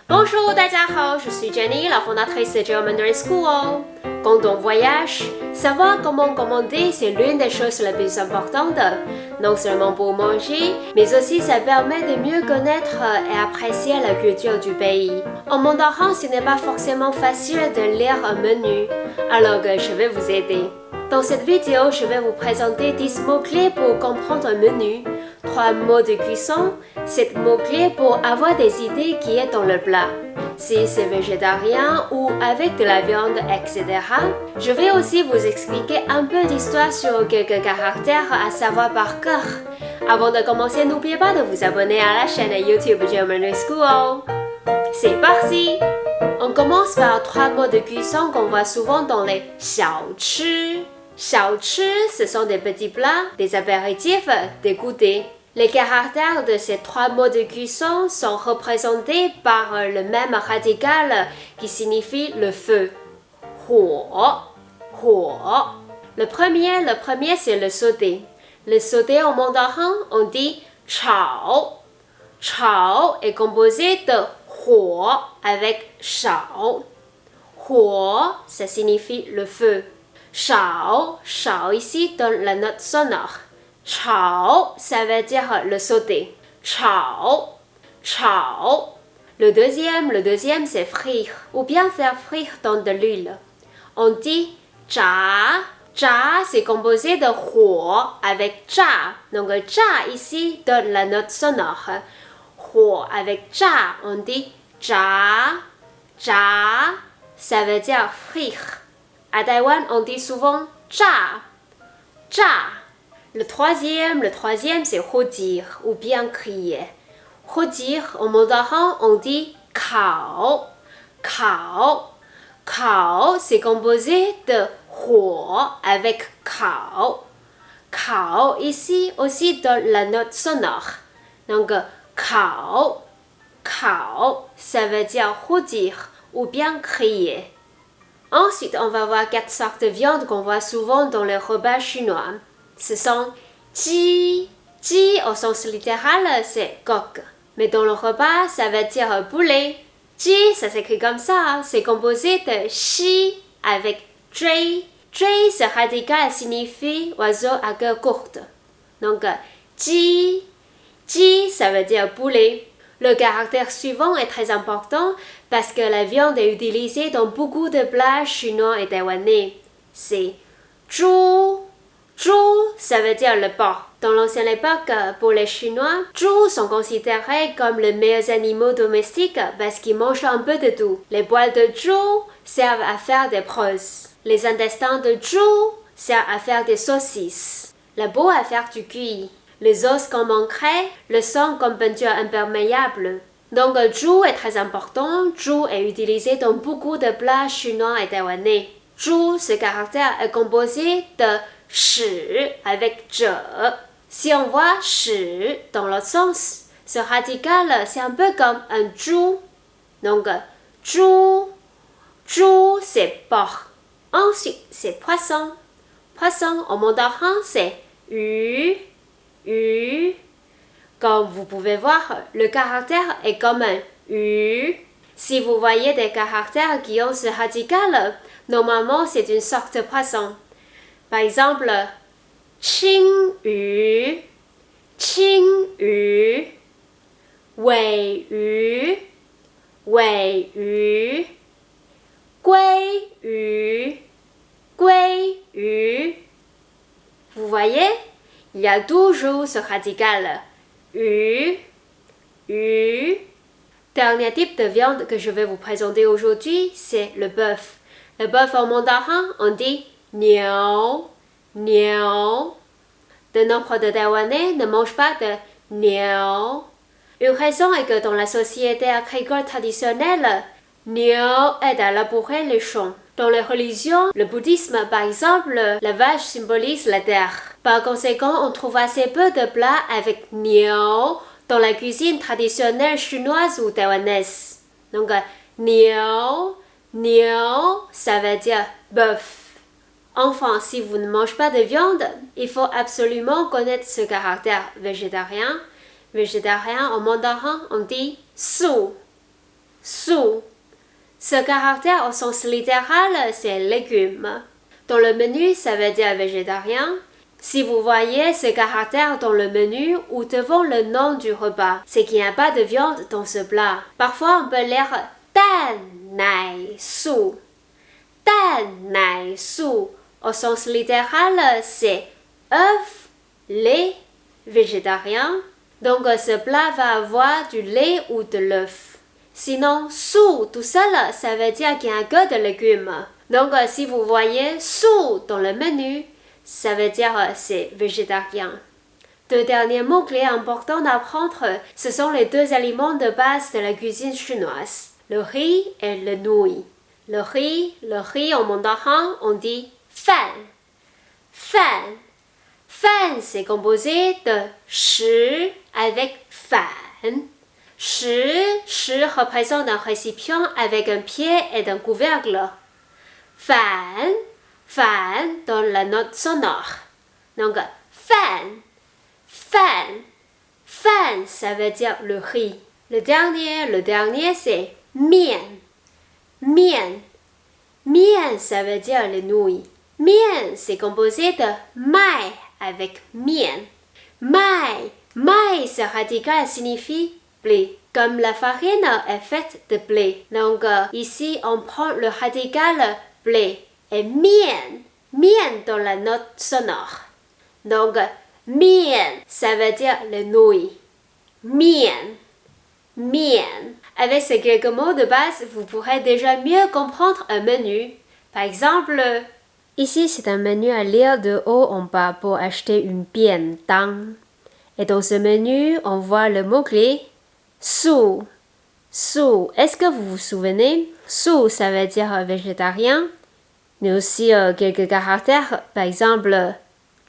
Bonjour, 大家好, je suis Jenny, la fondatrice de German Mandarin School. Quand on voyage, savoir comment commander, c'est l'une des choses les plus importantes, non seulement pour manger, mais aussi ça permet de mieux connaître et apprécier la culture du pays. En mandarin, ce n'est pas forcément facile de lire un menu, alors je vais vous aider. Dans cette vidéo, je vais vous présenter 10 mots-clés pour comprendre un menu, 3 mots de cuisson, 7 mots-clés pour avoir des idées qui est dans le plat. Si c'est végétarien ou avec de la viande, etc. Je vais aussi vous expliquer un peu d'histoire sur quelques caractères à savoir par cœur. Avant de commencer, n'oubliez pas de vous abonner à la chaîne YouTube German Mandarin School. C'est parti! On commence par 3 mots de cuisson qu'on voit souvent dans les 小吃. 小吃, ce sont des petits plats, des apéritifs, des goûters. Les caractères de ces 3 mots de cuisson sont représentés par le même radical qui signifie le feu. 火, 火. Le premier c'est le sauté. Le sauté en mandarin, on dit 炒. 炒 est composé de 火 avec 少. 火, ça signifie le feu. 少 ici donne la note sonore. 炒, ça veut dire le sauté. 炒. Le deuxième c'est frire, ou bien faire frire dans de l'huile. On dit 炸. 炸 c'est composé de 火 avec 炸. Donc 炸 ici donne la note sonore. 火 avec 炸, on dit 炸. 炸, ça veut dire frire. À Taïwan, on dit souvent 炸. 炸. Le troisième c'est rôtir ou bien crier. Rôtir, en mandarin, on dit 烤. 烤. 烤, c'est composé de 火 avec 烤. 烤 ici aussi donne la note sonore. Donc 烤. 烤, ça veut dire rôtir ou bien crier. Ensuite, on va voir 4 sortes de viande qu'on voit souvent dans les repas chinois. Ce sont ji. Ji au sens littéral, c'est coq. Mais dans le repas, ça veut dire poulet. Ji, ça s'écrit comme ça. C'est composé de shi avec zhui. Zhui, ce radical signifie oiseau à queue courte. Donc, ji. Ji, ça veut dire poulet. Le caractère suivant est très important parce que la viande est utilisée dans beaucoup de plats chinois et taïwanais. C'est zhu. Zhu, ça veut dire le porc. Dans l'ancienne époque, pour les Chinois, zhu sont considérés comme les meilleurs animaux domestiques parce qu'ils mangent un peu de tout. Les poils de zhu servent à faire des brosses. Les intestins de zhu servent à faire des saucisses. La peau à faire du cuit. Les os comme encre, le sang comme peinture imperméable. Donc, zhu est très important. Zhu est utilisé dans beaucoup de plats chinois et taïwanais. Zhu, ce caractère est composé de shi avec zhe. Si on voit shi dans l'autre sens, ce radical c'est un peu comme un zhu. Donc, zhu, c'est porc. Ensuite, c'est poisson. Poisson en mandarin c'est yu. Comme vous pouvez voir, le caractère est comme un yu. Si vous voyez des caractères qui ont ce radical, normalement c'est une sorte de poisson. Par exemple, qing yu, wei yu, gui yu. Vous voyez, il y a toujours ce radical yu. Dernier type de viande que je vais vous présenter aujourd'hui, c'est le bœuf. Le bœuf en mandarin, on dit 牛. De nombre de Taïwanais ne mangent pas de 牛. Une raison est que dans la société agricole traditionnelle, 牛 aide à labourer les champs. Dans les religions, le bouddhisme par exemple, la vache symbolise la terre. Par conséquent, on trouve assez peu de plats avec 牛 dans la cuisine traditionnelle chinoise ou taïwanaise. Donc, 牛, ça veut dire bœuf. Enfin, si vous ne mangez pas de viande, il faut absolument connaître ce caractère végétarien. Végétarien en mandarin, on dit su. sous. Ce caractère au sens littéral, c'est légumes. Dans le menu, ça veut dire végétarien. Si vous voyez ce caractère dans le menu ou devant le nom du repas, c'est qu'il n'y a pas de viande dans ce plat. Parfois, on peut lire Dan nai su. Dan nai su. Au sens littéral, c'est œuf, lait, végétarien. Donc, ce plat va avoir du lait ou de l'œuf. Sinon, sous tout seul, ça veut dire qu'il y a un peu de légumes. Donc, si vous voyez sous dans le menu, ça veut dire c'est végétarien. Deux derniers mots-clés importants d'apprendre, ce sont les deux aliments de base de la cuisine chinoise, le riz et le nouilles. Le riz en mandarin, on dit fan. Fan. Fan, c'est composé de shi avec fan. Shi représente un récipient avec un pied et un couvercle. Fan donne la note sonore. Donc, fan, ça veut dire le riz. Le dernier, c'est mian. Mian, ça veut dire les nouilles. Mian, c'est composé de mai avec mian. Mai, ce radical signifie blé. Comme la farine est faite de blé. Donc, ici, on prend le radical blé. Et mian dans la note sonore. Donc, mian, ça veut dire les nouilles. Mian. Avec ces quelques mots de base, vous pourrez déjà mieux comprendre un menu. Par exemple, ici c'est un menu à lire de haut en bas pour acheter une bian dang. Et dans ce menu, on voit le mot-clé su. Est-ce que vous vous souvenez? Su, ça veut dire végétarien. Mais aussi quelques caractères, par exemple,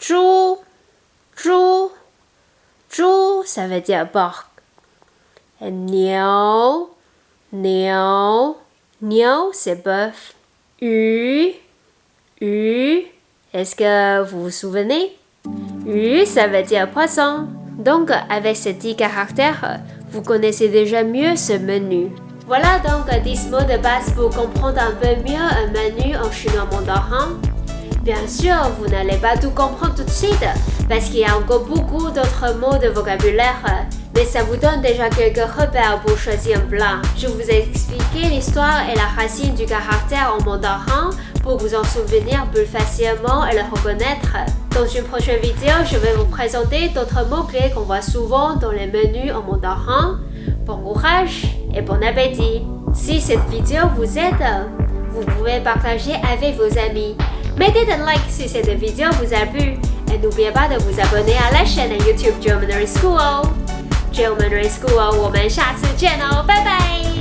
zhou, ça veut dire porc. Et niao, c'est bœuf. Yu, est-ce que vous vous souvenez? Yu, ça veut dire poisson. Donc, avec ces 10 caractères, vous connaissez déjà mieux ce menu. Voilà donc 10 mots de base pour comprendre un peu mieux un menu en chinois mandarin. Bien sûr, vous n'allez pas tout comprendre tout de suite, parce qu'il y a encore beaucoup d'autres mots de vocabulaire, mais ça vous donne déjà quelques repères pour choisir un plat. Je vous ai expliqué l'histoire et la racine du caractère en mandarin pour vous en souvenir plus facilement et le reconnaître. Dans une prochaine vidéo, je vais vous présenter d'autres mots-clés qu'on voit souvent dans les menus en mandarin. Bon courage et bon appétit! Si cette vidéo vous aide, vous pouvez partager avec vos amis. Mettez un like si cette vidéo vous a plu et n'oubliez pas de vous abonner à la chaîne YouTube Geometry School. Geometry School， 我们下次见哦，拜拜。